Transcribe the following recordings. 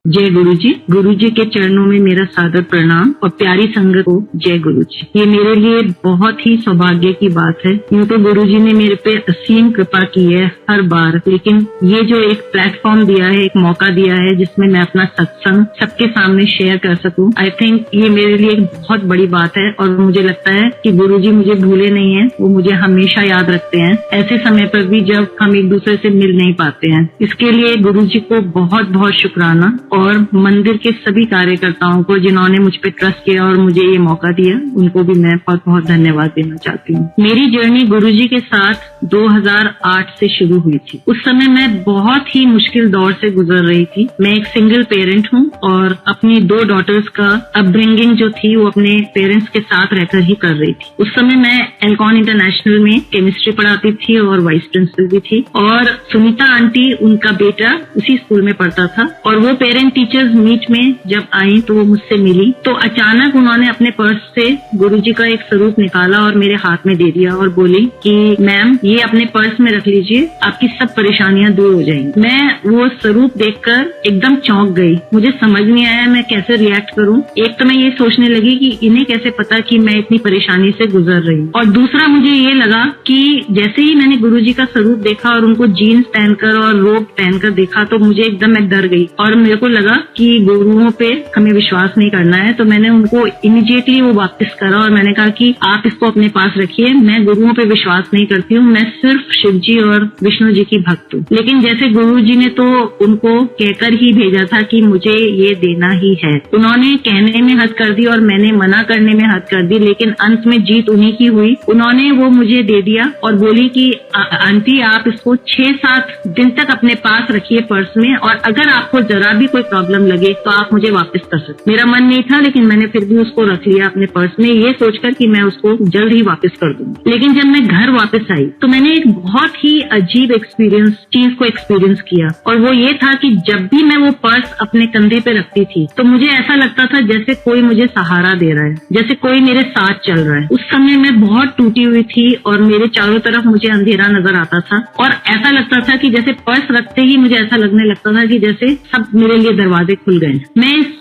जय गुरुजी। गुरुजी के चरणों में मेरा सादर प्रणाम और प्यारी संगत को जय गुरुजी। ये मेरे लिए बहुत ही सौभाग्य की बात है। यूं तो गुरुजी ने मेरे पे असीम कृपा की है हर बार, लेकिन ये जो एक प्लेटफॉर्म दिया है, एक मौका दिया है जिसमें मैं अपना सत्संग सबके सामने शेयर कर सकूं, आई थिंक ये मेरे लिए एक बहुत बड़ी बात है। और मुझे लगता है कि गुरुजी मुझे भूले नहीं है, वो मुझे हमेशा याद रखते हैं, ऐसे समय पर भी जब हम एक दूसरे से मिल नहीं पाते हैं। इसके लिए गुरुजी को बहुत बहुत शुक्राना, और मंदिर के सभी कार्यकर्ताओं को जिन्होंने मुझ पे ट्रस्ट किया और मुझे ये मौका दिया, उनको भी मैं बहुत बहुत धन्यवाद देना चाहती हूँ। मेरी जर्नी गुरुजी के साथ 2008 से शुरू हुई थी। उस समय मैं बहुत ही मुश्किल दौर से गुजर रही थी। मैं एक सिंगल पेरेंट हूँ और अपनी 2 डॉटर्स का अपब्रिंगिंग जो थी वो अपने पेरेंट्स के साथ रहकर ही कर रही थी। उस समय मैं एल्कॉन इंटरनेशनल में केमिस्ट्री पढ़ाती थी और वाइस प्रिंसिपल भी थी, और सुनीता आंटी, उनका बेटा उसी स्कूल में पढ़ता था। और वो पेरेंट टीचर्स मीट में जब आई तो वो मुझसे मिली, तो अचानक उन्होंने अपने पर्स से गुरुजी का एक स्वरूप निकाला और मेरे हाथ में दे दिया और बोली कि मैम, ये अपने पर्स में रख लीजिए, आपकी सब परेशानियां दूर हो जाएंगी। मैं वो स्वरूप देखकर एकदम चौंक गई। मुझे समझ नहीं आया मैं कैसे रिएक्ट करूं। एक तो मैं ये सोचने लगी कि इन्हें कैसे पता कि मैं इतनी परेशानी से गुजर रही हूँ, और दूसरा मुझे ये लगा कि जैसे ही मैंने गुरुजी का स्वरूप देखा और उनको जीन्स पहनकर और रोब पहनकर देखा तो मुझे एकदम मैं डर गई, और मेरे को लगा कि गुरुओं पे हमें विश्वास नहीं करना है। तो मैंने उनको इमीडिएटली वो वापस करा और मैंने कहा कि आप इसको अपने पास रखिए, मैं गुरुओं पे विश्वास नहीं करती हूँ, मैं सिर्फ शिव जी और विष्णु जी की भक्त हूँ। लेकिन जैसे गुरु जी ने तो उनको कहकर ही भेजा था कि मुझे ये देना ही है। उन्होंने कहने में हद कर दी और मैंने मना करने में हद कर दी, लेकिन अंत में जीत उन्हीं की हुई। उन्होंने वो मुझे दे दिया और बोली कि आंटी, आप इसको 6-7 दिन तक अपने पास रखिए पर्स में, और अगर आपको जरा भी कोई प्रॉब्लम लगे तो आप मुझे वापस कर सकते। मेरा मन नहीं था, लेकिन मैंने फिर भी उसको रख लिया अपने पर्स में, ये सोचकर कि मैं उसको जल्द ही वापस कर दूंगी। लेकिन जब मैं घर वापस आई तो मैंने एक बहुत ही अजीब चीज को एक्सपीरियंस किया, और वो ये था कि जब भी मैं वो पर्स अपने कंधे पे रखती थी तो मुझे ऐसा लगता था जैसे कोई मुझे सहारा दे रहा है, जैसे कोई मेरे साथ चल रहा है। उस समय मैं बहुत टूटी हुई थी और मेरे चारों तरफ मुझे अंधेरा नजर आता था, और ऐसा लगता था कि जैसे पर्स रखते ही मुझे ऐसा लगने लगता था कि जैसे सब मेरे लिए दरवाजे खुल गए। मैं इस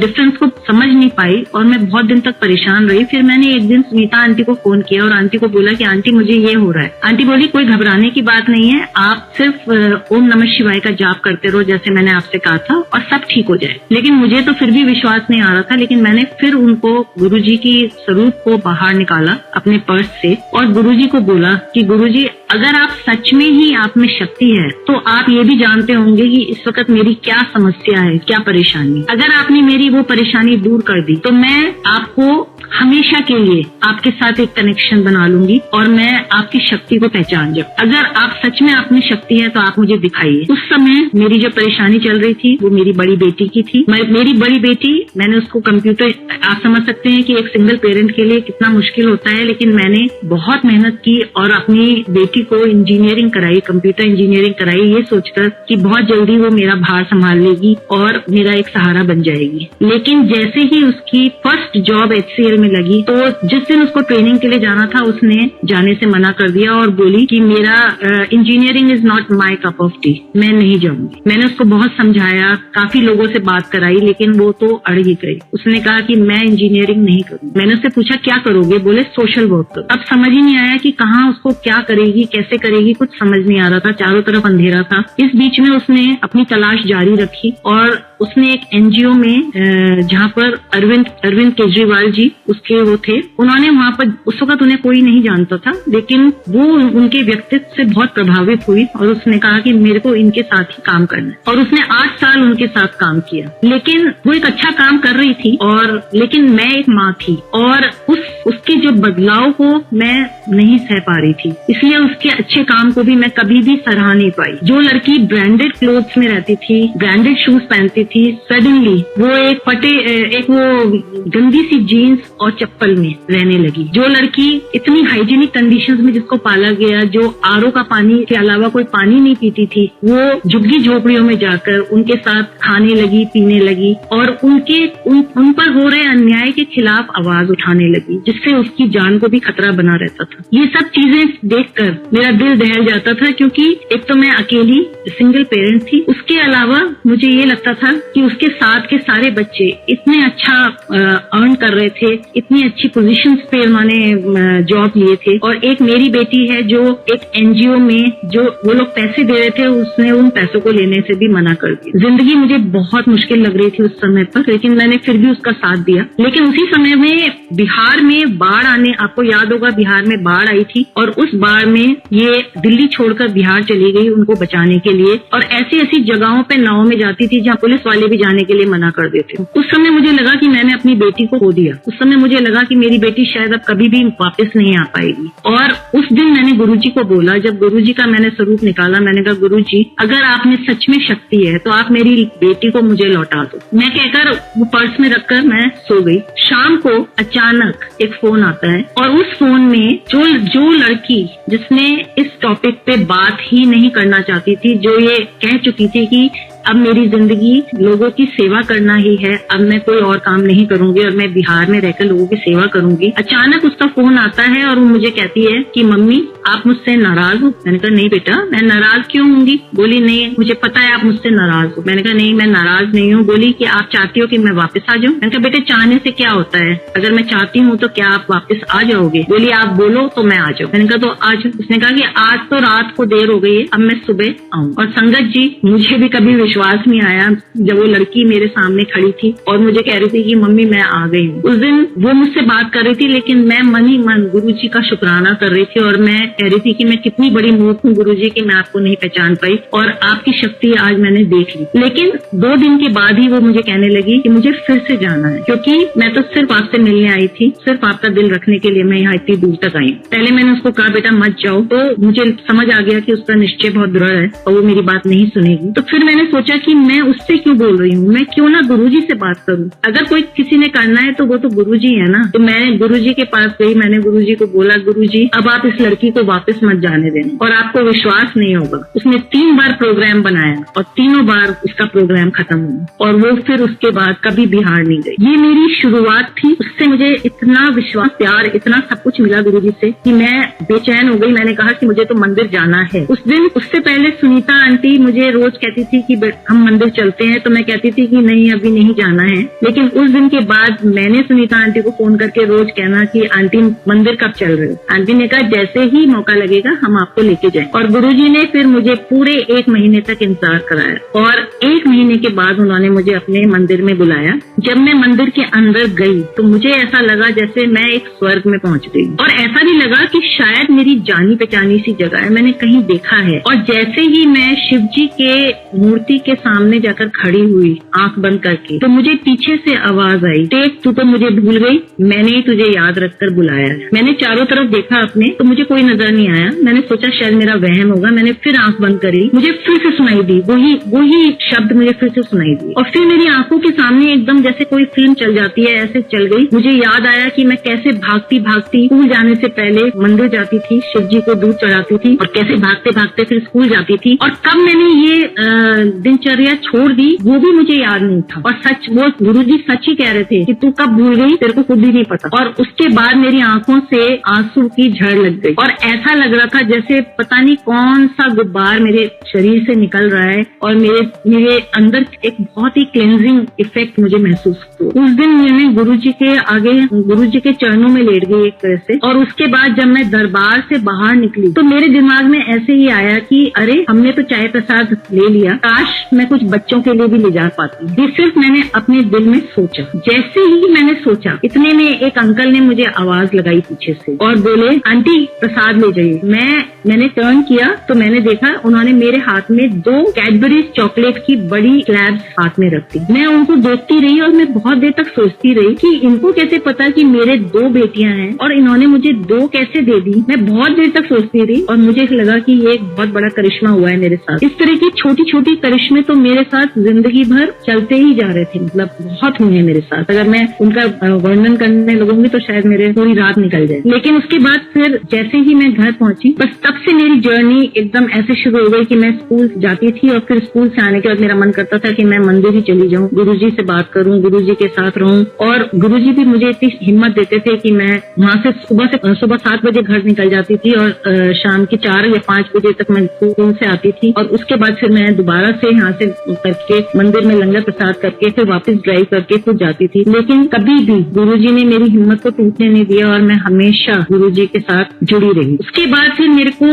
डिफरेंस को समझ नहीं पाई और मैं बहुत दिन तक परेशान रही। फिर मैंने एक दिन सुनीता आंटी को फोन किया और आंटी को बोला कि आंटी, मुझे ये हो रहा है। आंटी बोली, कोई घबराने की बात नहीं है, आप सिर्फ ओम नमः शिवाय का जाप करते रहो जैसे मैंने आपसे कहा था, और सब ठीक हो जाए। लेकिन मुझे तो फिर भी विश्वास नहीं आ रहा था। लेकिन मैंने फिर उनको गुरुजी की स्वरूप को बाहर निकाला अपने पर्स से और गुरुजी को बोला कि गुरुजी, अगर आप सच में ही आप में शक्ति है तो आप ये भी जानते होंगे कि इस वक्त मेरी क्या समस्या है, क्या परेशानी। अगर आपने मेरी वो परेशानी दूर कर दी तो मैं आपको हमेशा के लिए आपके साथ एक कनेक्शन बना लूंगी और मैं आपकी शक्ति को पहचान जाऊं। अगर आप सच में आप में शक्ति है तो आप मुझे दिखाइए। उस समय मेरी जो परेशानी चल रही थी वो मेरी बड़ी बेटी की थी। मेरी बड़ी बेटी, मैंने उसको कंप्यूटर, आप समझ सकते हैं कि एक सिंगल पेरेंट के लिए कितना मुश्किल होता है, लेकिन मैंने बहुत मेहनत की और अपनी बेटी को इंजीनियरिंग कराई, कंप्यूटर इंजीनियरिंग कराई, ये सोचकर कि बहुत जल्दी वो मेरा भार संभाल लेगी और मेरा एक सहारा बन जाएगी। लेकिन जैसे ही उसकी फर्स्ट जॉब HCL में लगी तो जिस दिन उसको ट्रेनिंग के लिए जाना था उसने जाने से मना कर दिया और बोली कि मेरा engineering is not my cup of T, मैं नहीं जाऊंगी। मैंने उसको बहुत समझाया, काफी लोगों से बात कराई, लेकिन वो तो अड़ ही गई। उसने कहा कि मैं इंजीनियरिंग नहीं करूंगी। मैंने उससे पूछा क्या करोगे? बोले सोशल वर्क करो। अब समझ ही नहीं आया कि कहाँ उसको क्या करेगी, कैसे करेगी, कुछ समझ नहीं आ रहा था, चारों तरफ अंधेरा था। इस बीच में उसने अपनी तलाश जारी रखी और उसने एक NGO में, जहाँ पर अरविंद केजरीवाल जी उसके वो थे, उन्होंने वहाँ पर, उस वक्त उन्हें कोई नहीं जानता था, लेकिन वो उनके व्यक्तित्व से बहुत प्रभावित हुई और उसने कहा कि मेरे को इनके साथ ही काम करना है। और उसने 8 साल उनके साथ काम किया। लेकिन वो एक अच्छा काम कर रही थी, और लेकिन मैं एक माँ थी और उसके जो बदलाव को मैं नहीं सह पा रही थी, इसलिए उसके अच्छे काम को भी मैं कभी भी सराह नहीं पाई। जो लड़की ब्रांडेड क्लोथ्स में रहती थी, ब्रांडेड शूज पहनती थी, सडनली वो एक वो गंदी सी जीन्स और चप्पल में रहने लगी। जो लड़की इतनी हाइजीनिक कंडीशंस में जिसको पाला गया, जो RO का पानी के अलावा कोई पानी नहीं पीती थी, वो झुग्गी झोपड़ियों में जाकर उनके साथ खाने लगी, पीने लगी और उन पर हो रहे अन्याय के खिलाफ आवाज उठाने लगी, जिससे उसकी जान को भी खतरा बना रहता था। ये सब चीजें देखकर मेरा दिल दहल जाता था, क्योंकि एक तो मैं अकेली सिंगल पेरेंट थी, उसके अलावा मुझे ये लगता था कि उसके साथ के सारे बच्चे इतने अच्छा अर्न कर रहे थे, इतनी अच्छी पोजीशंस पे उन्होंने जॉब लिए थे, और एक मेरी बेटी है जो एक एनजीओ में जो वो लोग पैसे दे रहे थे, उसने उन पैसों को लेने से भी मना कर दिया। जिंदगी मुझे बहुत मुश्किल लग रही थी उस समय पर, लेकिन मैंने फिर भी उसका साथ दिया। लेकिन उसी समय में बिहार में बाढ़ आने, आपको याद होगा बिहार में बाढ़ आई थी, और उस बाढ़ में ये दिल्ली छोड़कर बिहार चली गई उनको बचाने के लिए, और ऐसी ऐसी जगहों पे नाव में जाती थी जहाँ पुलिस वाले भी जाने के लिए मना कर देते। उस समय मुझे लगा कि मैंने अपनी बेटी को खो दिया। उस समय मुझे लगा कि मेरी बेटी शायद अब कभी भी वापस नहीं आ पाएगी। और उस दिन मैंने गुरुजी को बोला, जब गुरुजी का मैंने स्वरूप निकाला, मैंने कहा गुरुजी, अगर आप में सच में शक्ति है तो आप मेरी बेटी को मुझे लौटा दो। मैं कहकर वो पर्स में रखकर मैं सो गई। शाम को अचानक एक फोन आता है, और उस फोन में जो लड़की जिसने इस टॉपिक पे बात ही नहीं करना चाहती थी, जो ये कह चुकी थी कि अब मेरी जिंदगी लोगों की सेवा करना ही है, अब मैं कोई और काम नहीं करूंगी और मैं बिहार में रहकर लोगों की सेवा करूंगी, अचानक उसका फोन आता है और वो मुझे कहती है कि मम्मी आप मुझसे नाराज हो। मैंने कहा नहीं बेटा, मैं नाराज क्यों होंगी? बोली नहीं, मुझे पता है आप मुझसे नाराज हो। मैंने कहा नहीं, मैं नाराज नहीं हूँ। बोली कि आप चाहती हो कि मैं वापस आ जाऊँ? मैंने कहा बेटे, चाहने से क्या होता है, अगर मैं चाहती हूँ तो क्या आप वापस आ जाओगे? बोली आप बोलो तो मैं आ जाऊँ। मैंने कहा तो आज। उसने कहा कि आज तो रात को देर हो गई है, अब मैं सुबह आऊँ। और संगत जी, मुझे भी कभी विश्वास नहीं आया जब वो लड़की मेरे सामने खड़ी थी और मुझे कह रही थी कि मम्मी मैं आ गई हूँ। उस दिन वो मुझसे बात कर रही थी, लेकिन मैं मन ही मन गुरुजी का शुक्राना कर रही थी, और मैं कह रही थी कि मैं कितनी बड़ी मूर्ख हूँ गुरुजी कि मैं आपको नहीं पहचान पाई, और आपकी शक्ति आज मैंने देख ली। लेकिन 2 दिन के बाद ही वो मुझे कहने लगी कि मुझे फिर से जाना है, क्योंकि मैं तो सिर्फ आपसे मिलने आई थी, सिर्फ आपका दिल रखने के लिए मैं यहाँ इतनी दूर तक आई। पहले मैंने उसको कहा बेटा मत जाओ, तो मुझे समझ आ गया कि उसका निश्चय बहुत दृढ़ है और वो मेरी बात नहीं सुनेगी। तो फिर मैंने सोचा कि मैं उससे क्यों बोल रही हूँ, मैं क्यों ना गुरुजी से बात करूँ। अगर कोई किसी ने करना है तो वो तो गुरुजी है ना। तो मैं गुरुजी के पास गई, मैंने गुरुजी को बोला गुरुजी अब आप इस लड़की को वापस मत जाने देना, और आपको विश्वास नहीं होगा, उसने 3 बार प्रोग्राम बनाया और तीनों बार उसका प्रोग्राम खत्म हुआ, और वो फिर उसके बाद कभी बिहार नहीं गई। ये मेरी शुरुआत थी। उससे मुझे इतना विश्वास, प्यार, इतना सब कुछ मिला गुरुजी से कि मैं बेचैन हो गई। मैंने कहा कि मुझे तो मंदिर जाना है। उस दिन, उससे पहले सुनीता आंटी मुझे रोज कहती थी कि हम मंदिर चलते हैं, तो मैं कहती थी कि नहीं अभी नहीं जाना है। लेकिन उस दिन के बाद मैंने सुनीता आंटी को फोन करके रोज कहना कि आंटी मंदिर कब चल रहे हो? आंटी ने कहा जैसे ही मौका लगेगा हम आपको लेके जाएं। और गुरुजी ने फिर मुझे पूरे 1 महीने तक इंतजार कराया, और 1 महीने के बाद उन्होंने मुझे अपने मंदिर में बुलाया। जब मैं मंदिर के अंदर गई तो मुझे ऐसा लगा जैसे मैं एक स्वर्ग में पहुंच गई, और ऐसा भी लगा कि शायद मेरी जानी पहचानी सी जगह है, मैंने कहीं देखा है। और जैसे ही मैं शिव जी के मूर्ति के सामने जाकर खड़ी हुई आंख बंद करके, तो मुझे पीछे से आवाज आई, देख तू तो मुझे भूल गई, मैंने ही तुझे याद रखकर बुलाया है। मैंने चारों तरफ देखा अपने, तो मुझे कोई नजर नहीं आया। मैंने सोचा शायद मेरा वहम होगा। मैंने फिर आंख बंद करी, मुझे फिर से सुनाई दी वही शब्द, मुझे फिर से सुनाई दी, और फिर मेरी आंखों के सामने एकदम जैसे कोई फिल्म चल जाती है, ऐसे चल गई। मुझे याद आया कि मैं कैसे भागती भागती स्कूल जाने से पहले मंदिर जाती थी, शिव जी को दूध चढ़ाती थी, और कैसे भागते भागते फिर स्कूल जाती थी। और कब मैंने ये दिनचर्या छोड़ दी वो भी मुझे याद नहीं था। और सच, वो गुरुजी सच ही कह रहे थे कि तू कब भूल गई तेरे को खुद ही नहीं पता। और उसके बाद मेरी आंखों से आंसू की झड़ लग गई, और ऐसा लग रहा था जैसे पता नहीं कौन सा गुब्बार मेरे शरीर से निकल रहा है, और मेरे अंदर एक बहुत ही क्लेंजिंग इफेक्ट मुझे महसूस हुआ। उस दिन मैंने गुरुजी के आगे, गुरुजी के चरणों में लेट गई एक तरह से। और उसके बाद जब मैं दरबार से बाहर निकली तो मेरे दिमाग में ऐसे ही आया कि अरे हमने तो चाय प्रसाद ले लिया, काश मैं कुछ बच्चों के लिए भी ले जा पाती। ये सिर्फ मैंने अपने दिल में सोचा। जैसे ही मैंने सोचा, इतने में एक अंकल ने मुझे आवाज लगाई पीछे से और बोले आंटी प्रसाद ले जाइए। मैंने टर्न किया तो मैंने देखा उन्होंने मेरे हाथ में 2 कैडबरीज चॉकलेट की बड़ी स्लैब्स हाथ में रख दी। मैं उनको देखती रही और मैं बहुत देर तक सोचती रही कि इनको कैसे पता कि मेरे 2 बेटियां हैं और इन्होंने मुझे 2 कैसे दे दी। मैं बहुत देर तक सोचती रही और मुझे लगा कि ये एक बहुत बड़ा करिश्मा हुआ है मेरे साथ। इस तरह की छोटी छोटी करिश्मा जोश में तो मेरे साथ जिंदगी भर चलते ही जा रहे थे, मतलब बहुत हुए मेरे साथ। अगर मैं उनका वर्णन करने लगूंगी तो शायद मेरे पूरी रात निकल जाए। लेकिन उसके बाद फिर जैसे ही मैं घर पहुंची, बस तब से मेरी जर्नी एकदम ऐसे शुरू हो गई कि मैं स्कूल जाती थी और फिर स्कूल से आने के बाद मेरा मन करता था कि मैं मंदिर ही चली जाऊं, गुरुजी से बात करूं, गुरुजी के साथ रहूं। और गुरुजी भी मुझे इतनी हिम्मत देते थे कि मैं वहां से सुबह 7 बजे घर निकल जाती थी और शाम के 4 या 5 बजे तक मैं स्कूल से आती थी। और उसके बाद फिर मैं दोबारा से यहाँ से करके मंदिर में लंगर प्रसाद करके फिर वापस ड्राइव करके खुद जाती थी। लेकिन कभी भी गुरुजी ने मेरी हिम्मत को टूटने नहीं दिया और मैं हमेशा गुरुजी के साथ जुड़ी रही। उसके बाद फिर मेरे को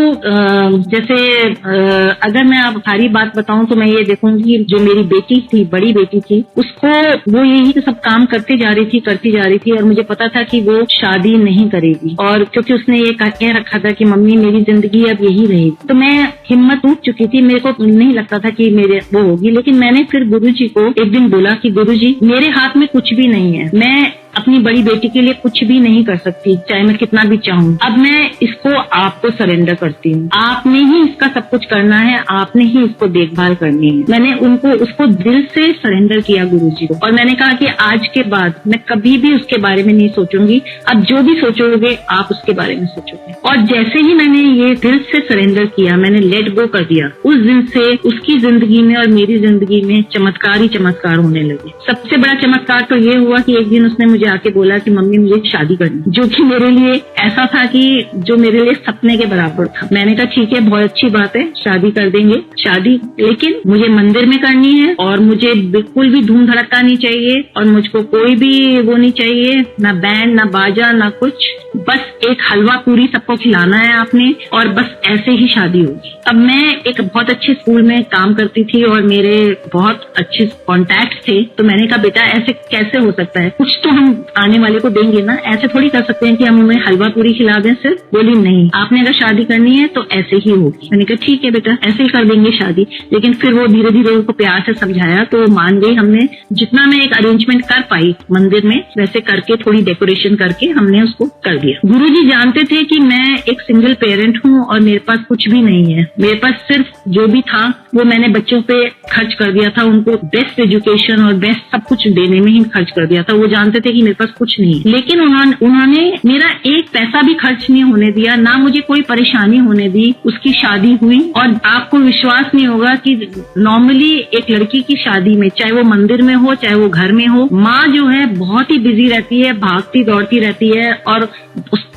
अगर मैं अब सारी बात बताऊं तो मैं ये देखूंगी जो मेरी बेटी थी, बड़ी बेटी थी, उसको वो यही सब काम करती जा रही थी और मुझे पता था कि वो शादी नहीं करेगी। और क्योंकि उसने ये कह रखा था कि मम्मी मेरी जिंदगी अब यही रहेगी, तो मैं हिम्मत टूट चुकी थी। मेरे को नहीं लगता था कि मेरे वो होगी। लेकिन मैंने फिर गुरुजी को एक दिन बोला कि गुरुजी मेरे हाथ में कुछ भी नहीं है, मैं अपनी बड़ी बेटी के लिए कुछ भी नहीं कर सकती, चाहे मैं कितना भी चाहूँ। अब मैं इसको आपको सरेंडर करती हूँ, आपने ही इसका सब कुछ करना है, आपने ही इसको देखभाल करनी है। मैंने उसको दिल से सरेंडर किया गुरुजी को। और मैंने कहा कि आज के बाद मैं कभी भी उसके बारे में नहीं सोचूंगी, अब जो भी सोचोगे आप उसके बारे में सोचोगे। और जैसे ही मैंने ये दिल से सरेंडर किया, मैंने लेट गो कर दिया, उस दिन से उसकी जिंदगी में और मेरी जिंदगी में चमत्कार ही चमत्कार होने लगे। सबसे बड़ा चमत्कार तो ये हुआ कि एक दिन उसने मुझे आके बोला कि मम्मी मुझे शादी करनी, जो कि मेरे लिए ऐसा था कि जो मेरे लिए सपने के बराबर था। मैंने कहा ठीक है, बहुत अच्छी बात है, शादी कर देंगे शादी, लेकिन मुझे मंदिर में करनी है और मुझे बिल्कुल भी धूम धड़का नहीं चाहिए और मुझको कोई भी वो नहीं चाहिए, ना बैंड ना बाजा ना कुछ, बस एक हलवा पूरी सबको खिलाना है आपने और बस ऐसे ही शादी होगी। अब मैं एक बहुत अच्छे स्कूल में काम करती थी और मेरे बहुत अच्छे कॉन्टैक्ट थे, तो मैंने कहा बेटा ऐसे कैसे हो सकता है, कुछ तो हम आने वाले को देंगे ना, ऐसे थोड़ी कर सकते हैं कि हम उन्हें हलवा पूरी खिला दें सिर्फ। बोली नहीं, आपने अगर शादी करनी है तो ऐसे ही होगी। मैंने कहा ठीक है बेटा, ऐसे ही कर देंगे शादी। लेकिन फिर वो धीरे धीरे उसको प्यार से समझाया तो मान गई। हमने जितना मैं एक अरेंजमेंट कर पाई मंदिर में वैसे करके, थोड़ी डेकोरेशन करके हमने उसको कर दिया। गुरुजी जानते थे कि मैं एक सिंगल पेरेंट हूँ और मेरे पास कुछ भी नहीं है। मेरे पास सिर्फ जो भी था वो मैंने बच्चों पे खर्च कर दिया था, उनको बेस्ट एजुकेशन और बेस्ट सब कुछ देने में ही खर्च कर दिया था। वो जानते थे कि मेरे पास कुछ नहीं, लेकिन उन्होंने मेरा एक पैसा भी खर्च नहीं होने दिया, ना मुझे कोई परेशानी होने दी। उसकी शादी हुई और आपको विश्वास नहीं होगा कि नॉर्मली एक लड़की की शादी में, चाहे वो मंदिर में हो चाहे वो घर में हो, माँ जो है बहुत ही बिजी रहती है, भागती दौड़ती रहती है और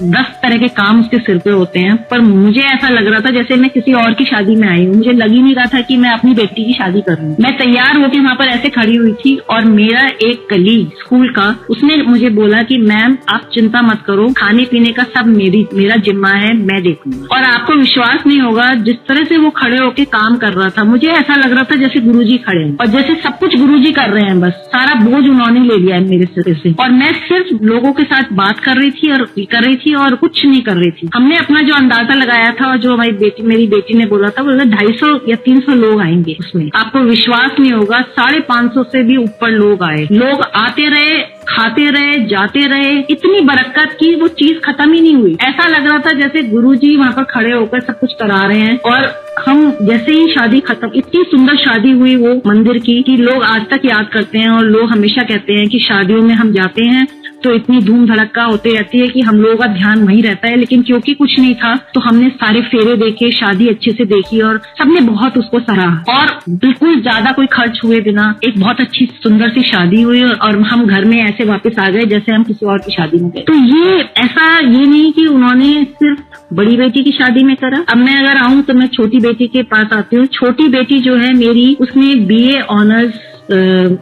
10 तरह के काम उसके सिर पे होते हैं। पर मुझे ऐसा लग रहा था जैसे मैं किसी और की शादी में आई हूँ। मुझे लग ही नहीं रहा था कि मैं अपनी बेटी की शादी कर रही हूँ। मैं तैयार होकर वहाँ पर ऐसे खड़ी हुई थी और मेरा एक कलीग स्कूल का, उसने मुझे बोला कि मैम आप चिंता मत करो, खाने पीने का सब मेरा जिम्मा है, मैं देखूंगा। और आपको विश्वास नहीं होगा जिस तरह से वो खड़े होके काम कर रहा था, मुझे ऐसा लग रहा था जैसे गुरुजी खड़े हैं और जैसे सब कुछ गुरुजी कर रहे हैं, बस सारा बोझ उन्होंने ले लिया है मेरे सिर से। और मैं सिर्फ लोगों के साथ बात कर रही थी और कुछ नहीं कर रही थी। हमने अपना जो अंदाजा लगाया था और जो मेरी बेटी ने बोला था, वो 250 या 300 लोग आएंगे उसमें। आपको विश्वास नहीं होगा 550 से भी ऊपर लोग आए। लोग आते रहे, खाते रहे, जाते रहे, इतनी बरकत की वो चीज खत्म ही नहीं हुई। ऐसा लग रहा था जैसे गुरुजी वहाँ पर खड़े होकर सब कुछ करा रहे हैं। और हम जैसे ही शादी खत्म, इतनी सुंदर शादी हुई वो मंदिर की कि लोग आज तक याद करते हैं। और लोग हमेशा कहते हैं कि शादियों में हम जाते हैं तो इतनी धूम धड़का होती रहती है कि हम लोगों का ध्यान वहीं रहता है, लेकिन क्योंकि कुछ नहीं था तो हमने सारे फेरे देखे, शादी अच्छे से देखी और सबने बहुत उसको सराहा। और बिल्कुल ज्यादा कोई खर्च हुए बिना एक बहुत अच्छी सुंदर सी शादी हुई और हम घर में ऐसे वापस आ गए जैसे हम किसी और की शादी में गए। तो ये नहीं कि उन्होंने सिर्फ बड़ी बेटी की शादी में करा। अब मैं अगर आऊं तो मैं छोटी बेटी के पास आती हूँ। छोटी बेटी जो है मेरी, उसने BA ऑनर्स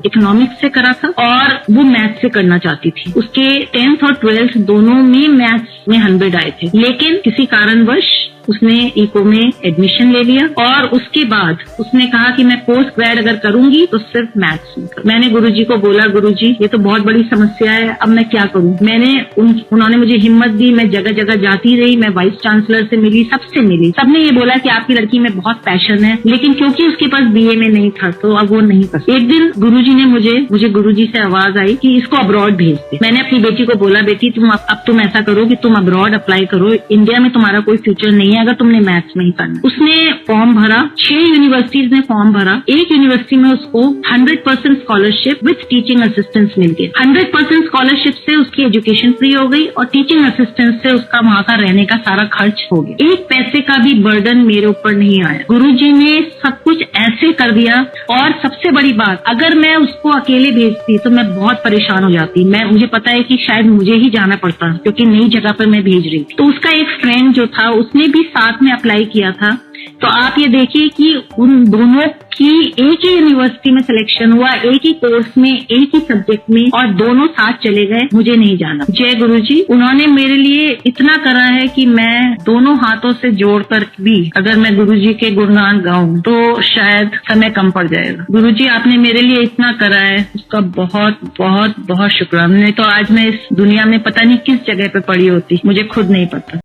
इकोनॉमिक्स से करा था और वो मैथ से करना चाहती थी। उसके 10th और 12th दोनों में मैथ्स में 100 आए थे, लेकिन किसी कारणवश उसने इको में एडमिशन ले लिया और उसके बाद उसने कहा कि मैं पोस्ट ग्रेड अगर करूंगी तो सिर्फ मैथ्स में। मैंने गुरुजी को बोला, गुरुजी ये तो बहुत बड़ी समस्या है, अब मैं क्या करूं। उन्होंने मुझे हिम्मत दी, मैं जगह जगह जाती रही, मैं वाइस चांसलर से मिली, सबसे मिली। सबने ये बोला कि आपकी लड़की में बहुत पैशन है, लेकिन क्योंकि उसके पास BA में नहीं था तो अब वो नहीं कर। एक दिन गुरुजी ने मुझे गुरुजी से आवाज आई कि इसको अब्रॉड भेज दे। मैंने अपनी बेटी को बोला, बेटी तुम ऐसा करो कि तुम अब्रॉड अप्लाई करो, इंडिया में तुम्हारा कोई फ्यूचर नहीं, नहीं है अगर तुमने मैथ्स में ही करना। उसने फॉर्म भरा, 6 यूनिवर्सिटीज ने फॉर्म भरा, एक यूनिवर्सिटी में उसको 100% स्कॉलरशिप विद टीचिंग असिस्टेंस मिल गई। 100% स्कॉलरशिप से उसकी एजुकेशन फ्री हो गई और टीचिंग असिस्टेंस से उसका वहां का रहने का सारा खर्च हो गया। एक पैसे का भी बर्डन मेरे ऊपर नहीं आया। गुरुजी ने सब कुछ ऐसे कर दिया। और सबसे बड़ी बात, अगर मैं उसको अकेले भेजती तो मैं बहुत परेशान हो जाती। मुझे पता है कि शायद मुझे ही जाना पड़ता क्योंकि नई जगह पर मैं भेज रही थी। तो उसका एक फ्रेंड जो था उसने भी साथ में अप्लाई किया था। तो आप ये देखिए कि उन दोनों की एक ही यूनिवर्सिटी में सिलेक्शन हुआ, एक ही कोर्स में, एक ही सब्जेक्ट में, और दोनों साथ चले गए। मुझे नहीं जाना। जय गुरुजी, उन्होंने मेरे लिए इतना करा है कि मैं दोनों हाथों से जोड़कर भी अगर मैं गुरुजी के गुणगान गाऊं तो शायद समय कम पड़ जाएगा। गुरुजी, आपने मेरे लिए इतना करा है, उसका बहुत बहुत बहुत शुक्राना। नहीं तो आज मैं इस दुनिया में पता नहीं किस जगह पे पड़ी होती, मुझे खुद नहीं पता।